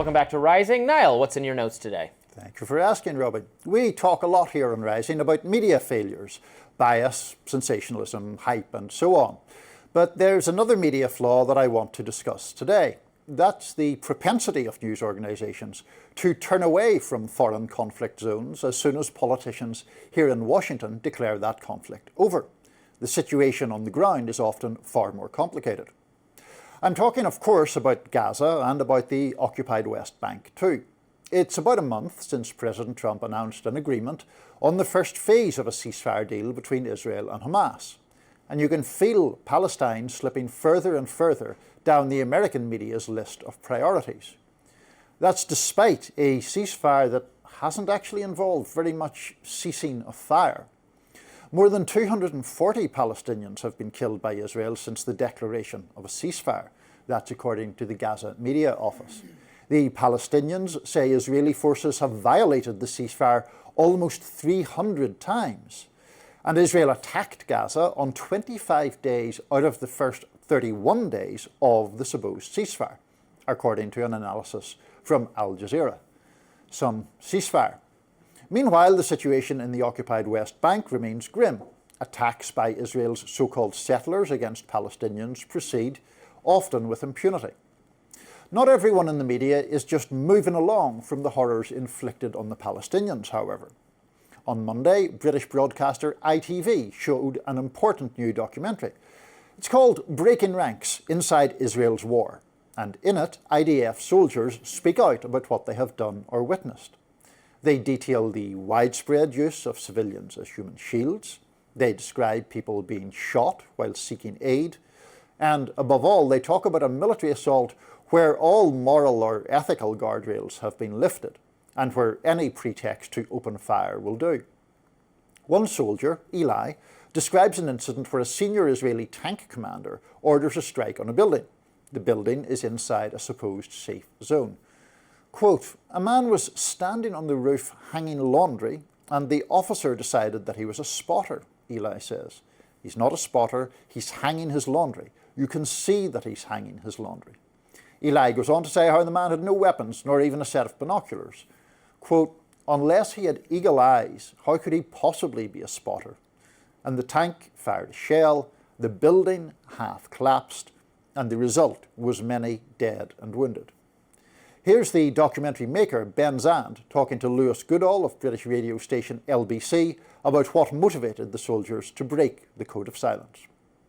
Welcome back to Rising. Niall, what's in your notes today? Thank you for asking, Robin. We talk a lot here on Rising about media failures, bias, sensationalism, hype, and so on. But there's another media flaw that I want to discuss today. That's the propensity of news organisations to turn away from foreign conflict zones as soon as politicians here in Washington declare that conflict over. The situation on the ground is often far more complicated. I'm talking, of course, about Gaza and about the occupied West Bank too. It's about a month since President Trump announced an agreement on the first phase of a ceasefire deal between Israel and Hamas. And you can feel Palestine slipping further and further down the American media's list of priorities. That's despite a ceasefire that hasn't actually involved very much ceasing of fire. More than 240 Palestinians have been killed by Israel since the declaration of a ceasefire. That's according to the Gaza Media Office. The Palestinians say Israeli forces have violated the ceasefire almost 300 times. And Israel attacked Gaza on 25 days out of the first 31 days of the supposed ceasefire, according to an analysis from Al Jazeera. Some ceasefire. Meanwhile, the situation in the occupied West Bank remains grim. Attacks by Israel's so-called settlers against Palestinians proceed, often with impunity. Not everyone in the media is just moving along from the horrors inflicted on the Palestinians, however. On Monday, British broadcaster ITV showed an important new documentary. It's called Breaking Ranks Inside Israel's War, and in it, IDF soldiers speak out about what they have done or witnessed. They detail the widespread use of civilians as human shields. They describe people being shot while seeking aid. And above all, they talk about a military assault where all moral or ethical guardrails have been lifted and where any pretext to open fire will do. One soldier, Eli, describes an incident where a senior Israeli tank commander orders a strike on a building. The building is inside a supposed safe zone. Quote, "A man was standing on the roof hanging laundry and the officer decided that he was a spotter," Eli says. "He's not a spotter, he's hanging his laundry. You can see that he's hanging his laundry." Eli goes on to say how the man had no weapons, nor even a set of binoculars. Quote, "Unless he had eagle eyes, how could he possibly be a spotter?" And the tank fired a shell, the building half collapsed, and the result was many dead and wounded. Here's the documentary maker, Ben Zand, talking to Lewis Goodall of British radio station LBC about what motivated the soldiers to break the code of silence.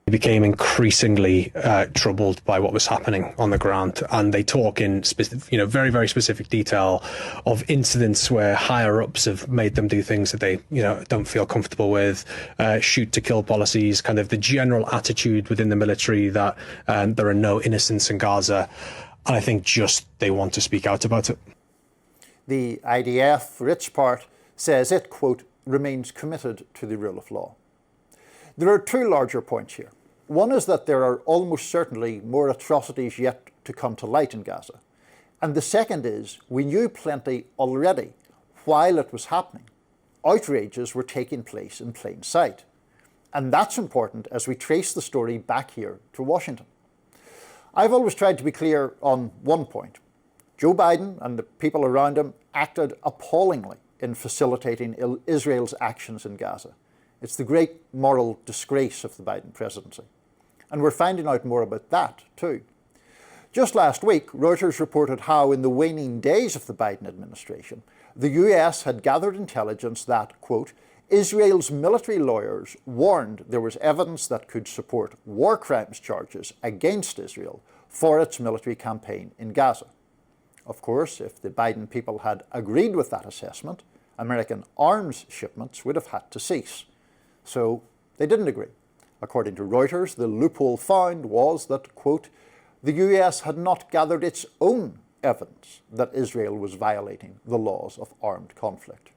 They became increasingly troubled by what was happening on the ground, and they talk in very, very specific detail of incidents where higher ups have made them do things that they don't feel comfortable with, shoot to kill policies, kind of the general attitude within the military that there are no innocents in Gaza, and I think just they want to speak out about it. The IDF, for its part, says it, quote, "remains committed to the rule of law." There are two larger points here. One is that there are almost certainly more atrocities yet to come to light in Gaza. And the second is, we knew plenty already while it was happening. Outrages were taking place in plain sight. And that's important as we trace the story back here to Washington. I've always tried to be clear on one point. Joe Biden and the people around him acted appallingly in facilitating Israel's actions in Gaza. It's the great moral disgrace of the Biden presidency. And we're finding out more about that too. Just last week, Reuters reported how in the waning days of the Biden administration, the US had gathered intelligence that, quote, "Israel's military lawyers warned there was evidence that could support war crimes charges against Israel for its military campaign in Gaza." Of course, if the Biden people had agreed with that assessment, American arms shipments would have had to cease. So they didn't agree. According to Reuters, the loophole found was that, quote, "the US had not gathered its own evidence that Israel was violating the laws of armed conflict."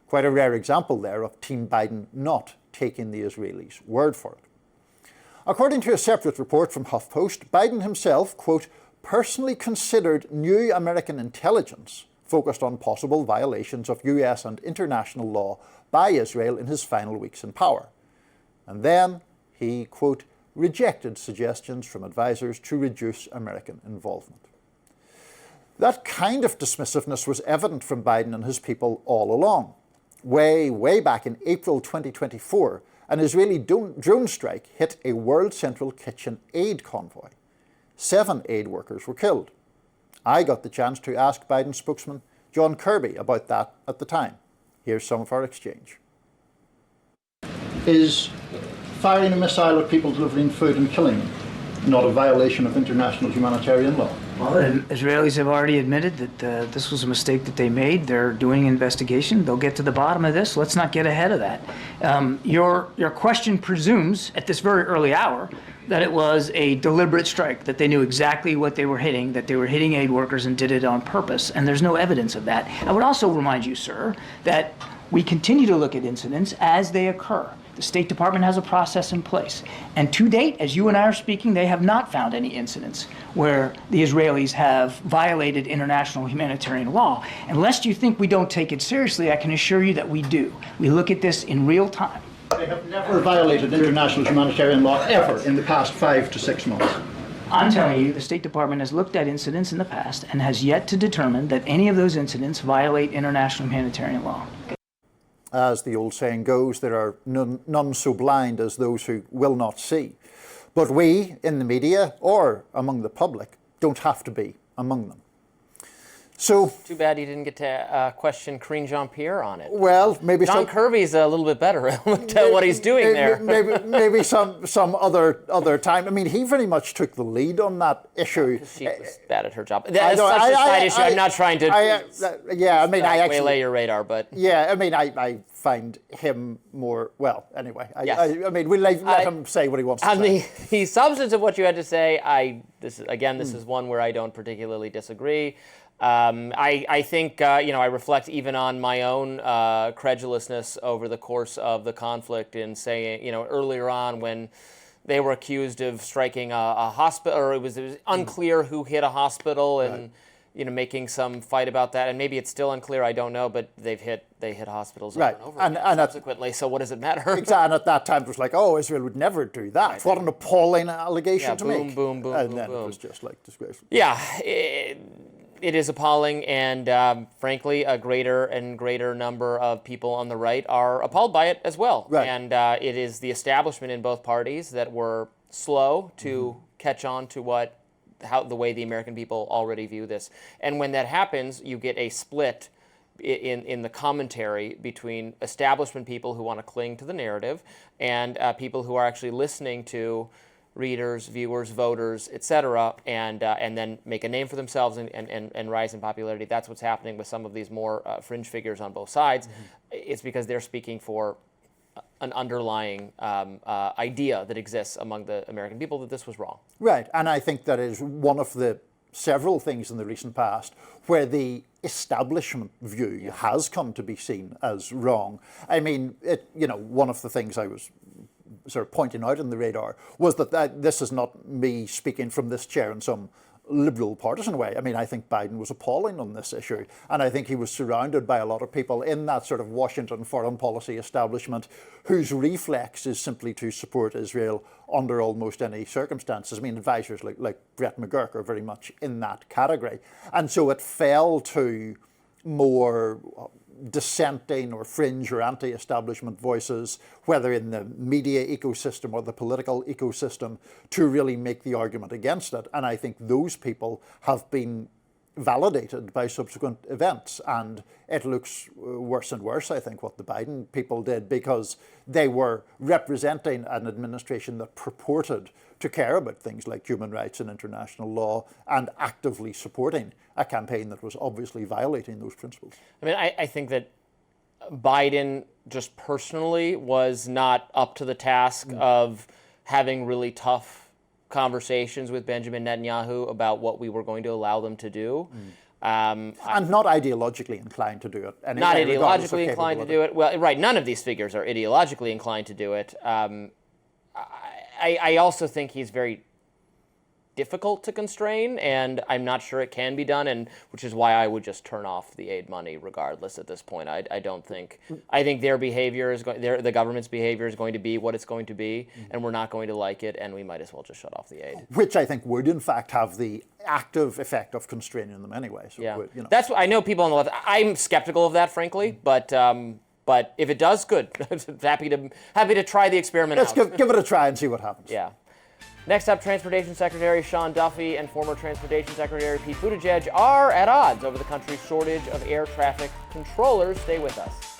Quite a rare example there of Team Biden not taking the Israelis' word for it. According to a separate report from HuffPost, Biden himself, quote, "personally considered new American intelligence focused on possible violations of US and international law by Israel in his final weeks in power." And then he, quote, "rejected suggestions from advisors to reduce American involvement." That kind of dismissiveness was evident from Biden and his people all along. Way back in April 2024, an Israeli drone strike hit a World Central Kitchen aid convoy. 7 aid workers were killed. I got the chance to ask Biden spokesman John Kirby about that at the time. Here's some of our exchange. Is firing a missile at people delivering food and killing them not a violation of international humanitarian law? Well, the Israelis have already admitted that this was a mistake that they made. They're doing an investigation. They'll get to the bottom of this. Let's not get ahead of that. Your question presumes, at this very early hour, that it was a deliberate strike, that they knew exactly what they were hitting, that they were hitting aid workers and did it on purpose, and there's no evidence of that. I would also remind you, sir, that we continue to look at incidents as they occur. The State Department has a process in place. And to date, as you and I are speaking, they have not found any incidents where the Israelis have violated international humanitarian law. And lest you think we don't take it seriously, I can assure you that we do. We look at this in real time. They have never violated international humanitarian law ever in the past 5 to 6 months. I'm telling you, the State Department has looked at incidents in the past and has yet to determine that any of those incidents violate international humanitarian law. As the old saying goes, there are none so blind as those who will not see. But we, in the media or among the public, don't have to be among them. So, too bad you didn't get to question Karine Jean-Pierre on it. Well, maybe John Kirby's a little bit better at what he's doing there. Maybe some other time. I mean, he very much took the lead on that issue. She was bad at her job. That's such a side issue. I'm not trying to waylay your radar, but yeah, I mean, I find him more anyway. Yes. I mean, we'll let him say what he wants to say. The substance of what you had to say, this is one where I don't particularly disagree. I think, I reflect even on my own credulousness over the course of the conflict in saying, earlier on when they were accused of striking a hospital, or it was unclear who hit a hospital and, making some fight about that. And maybe it's still unclear, I don't know, but they hit hospitals over and over again subsequently. So what does it matter? Exactly. And at that time it was like, Israel would never do that. Right. What an appalling allegation to make. Boom. And then it was just like disgraceful. Yeah. It is appalling, and frankly, a greater and greater number of people on the right are appalled by it as well. Right. And it is the establishment in both parties that were slow to catch on to the way the American people already view this. And when that happens, you get a split in the commentary between establishment people who want to cling to the narrative and people who are actually listening to readers, viewers, voters, etc., and then make a name for themselves and rise in popularity. That's what's happening with some of these more fringe figures on both sides. It's because they're speaking for an underlying idea that exists among the American people that this was wrong. Right, and I think that is one of the several things in the recent past where the establishment view has come to be seen as wrong. I mean, one of the things I was sort of pointing out in the radar was that this is not me speaking from this chair in some liberal partisan way. I mean, I think Biden was appalling on this issue, and I think he was surrounded by a lot of people in that sort of Washington foreign policy establishment whose reflex is simply to support Israel under almost any circumstances. I mean, advisors like Brett McGurk are very much in that category. And so it fell to more dissenting or fringe or anti-establishment voices, whether in the media ecosystem or the political ecosystem, to really make the argument against it. And I think those people have been validated by subsequent events. And it looks worse and worse, I think, what the Biden people did, because they were representing an administration that purported to care about things like human rights and international law and actively supporting a campaign that was obviously violating those principles. I mean, I think that Biden just personally was not up to the task of having really tough conversations with Benjamin Netanyahu about what we were going to allow them to do. And not ideologically inclined to do it. Anyway, not ideologically inclined to do it. Well, right, none of these figures are ideologically inclined to do it. I also think he's very difficult to constrain, and I'm not sure it can be done, and which is why I would just turn off the aid money regardless at this point. I don't think. I think their behavior is the government's behavior is going to be what it's going to be, and we're not going to like it, and we might as well just shut off the aid. Which I think would, in fact, have the active effect of constraining them anyway. So Yeah, would, you know. that's what I know. People on the left, I'm skeptical of that, frankly, but if it does, good. happy to try the experiment Let's out. give it a try and see what happens. Yeah. Next up, Transportation Secretary Sean Duffy and former Transportation Secretary Pete Buttigieg are at odds over the country's shortage of air traffic controllers. Stay with us.